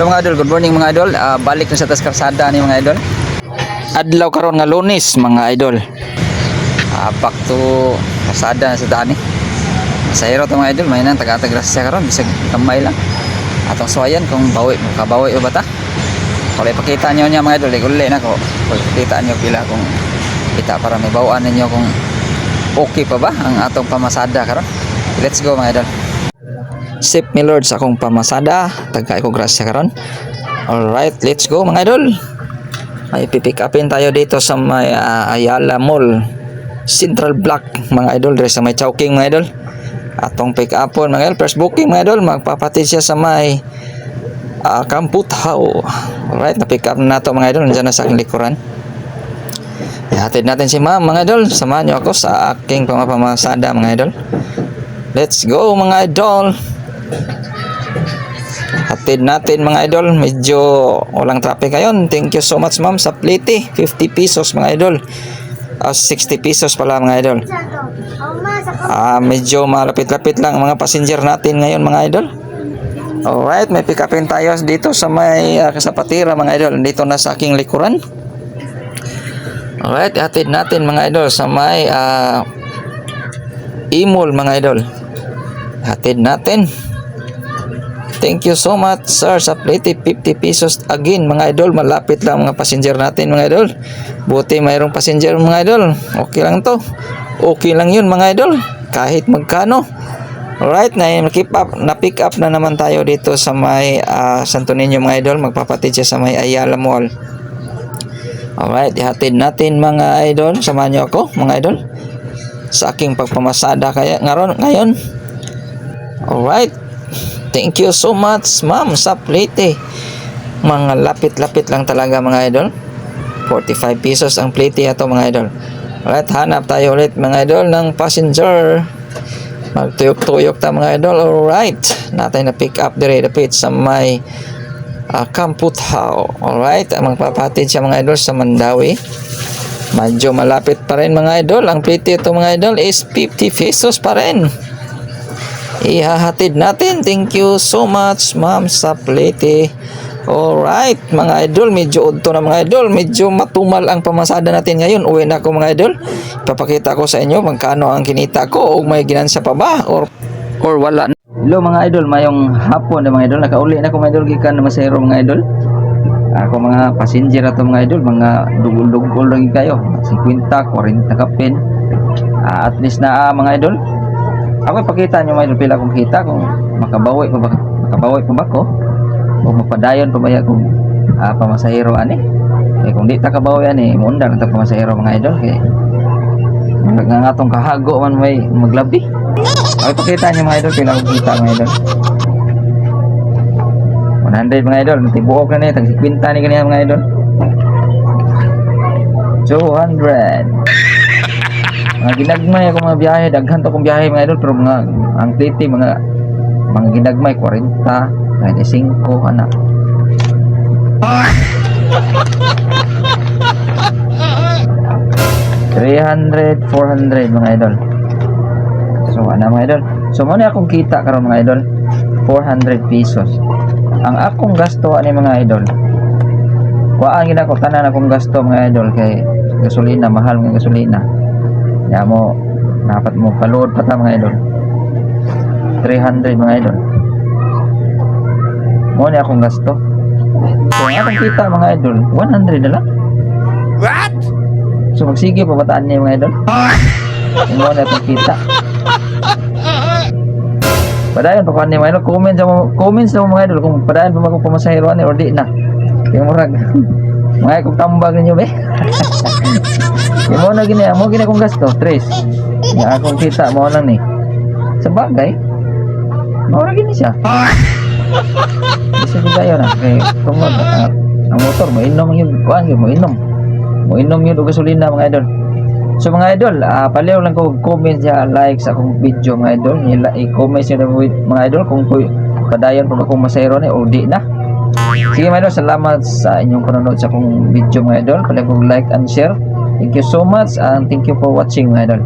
Hello mga idol, good morning mga idol. Balik na sa tas kalsada ni mga idol. Adlaw karon nga Lunes mga idol. Back to kalsada sa daan ni. Masayro to mga idol, may nang taga-tagrasya karon bisag kamay lang. Atong suwayan kung bawi, makabawi o bata. Kung ipakita niyo niya mga idol, uli na ko. Kung ipakita niyo pila kung kita para may bawaan ninyo kung okay pa ba ang atong pamasada karon. Let's go mga idol. Sip me lord sa akong pamasada, tagay ko grasya karon. Alright, let's go mga idol. Ay pipick upin tayo dito sa may Ayala Mall Central Block mga idol, dere sa may Chowking mga idol. Atong pick upon mga idol, first booking mga idol, magpapatid siya sa may Kamputhaw. Alright, na pick up na nato mga idol, nandiyan na sa aking likuran. Ihatid natin si ma'am mga idol, samahan niyo ako sa aking pamasada mga idol. Let's go mga idol. Hatid natin mga idol, medyo walang traffic ngayon. Thank you so much ma'am sa plate, 50 pesos mga idol. 60 pesos pala mga idol. Medyo malapit-lapit lang mga passenger natin ngayon mga idol. Alright, may pick upin tayo dito sa may Kasapatira mga idol. Dito na sa aking likuran. Alright, hatid natin mga idol sa may Imol mga idol. Hatid natin. Thank you so much sir sa plate, 50 pesos again mga idol. Malapit lang mga passenger natin mga idol. Buti mayroong passenger mga idol. Okay lang to. Okay lang yun mga idol, kahit magkano. Alright, na pick up na naman tayo dito sa may Santo Niño mga idol. Magpapatid siya sa may Ayala Mall. Alright, ihatid natin mga idol. Samahan niyo ako mga idol sa aking pagpamasada kaya ngayon. Alright, thank you so much ma'am sa plate. Mga lapit-lapit lang talaga mga idol. 45 pesos ang plate ato mga idol. Alright, hanap tayo ulit mga idol ng passenger. Magtuyok-tuyok ta mga idol. Alright, natin na pick up dire dapit sa may Kamputhaw. Alright, magpapatid siya mga idol sa Mandawi. Medyo malapit pa rin mga idol. Ang plate ito mga idol is 50 pesos pa rin. Ihahatid natin. Thank you so much ma'am sa plate. Alright mga idol, medyo udto na mga idol. Medyo matumal ang pamasada natin ngayon. Uwi na ako mga idol. Ipapakita ko sa inyo magkano ang kinita ko, o may ginansa pa ba or wala. Hello mga idol, mayong hapon na mga idol. Nakauli na ako mga idol gikan na Masayro mga idol. Ako mga passenger ato mga idol, mga dugol-dugol lang kayo. 50, 40 kapin. At least na mga idol. Ako ipakita nyo mga idol pila kung kita, kung makabawi pa ba ko, o magpadayon pa ba kung pamasahero ani. Kung di ta kabawi ani, muundang ta pamasahero mga idol. Kaya nga atong kahago man may maglabi. Ako ipakita nyo mga idol pila kung kita mga idol. 100 mga idol, tibuok na niya, tag 50 ni kanina mga idol. 200. Mga ginagmay ako mga biyahe, daghan to kong biyahe mga idol, pero mga ang plate mga ginagmay 40, 25 anak. $300, $400 mga idol. So ano mga idol, so muna akong kita karon mga idol, 400 pesos. Ang akong gasto ani mga idol, waan gina ko tanan akong gasto mga idol, kay gasolina, mahal ng gasolina. Ya mo dapat mo pa-load pa ta mga idol. 300 mga idol. Mo ni akong gasto. So akong kita mga idol, 100 na lang. What? So magsige pa bataan niya mga idol. Mo ni akong kita. Padayon pa kanina mga idol, comments sa mga idol kung padayon pa akong pamasahero ani or di na. Yung murag mga kung tambag ninyo be. Yung mo na gini kong gasto, 3. Yung akong kita mo lang ni. Sa bagay, mawala gini siya. Isa kayo na. Kaya tungod, ang motor, mainom yun. Kuhaan yun, mainom. Mainom yun o gasolina mga idol. So mga idol, paliw lang ko comment siya, like sa akong video mga idol. I-comment siya mga idol kung padayon pa akong masayro ni o di na. Sige mga idol, salamat sa inyong panonood sa akong video mga idol. Paliw kong like and share. Thank you so much and thank you for watching mga idol.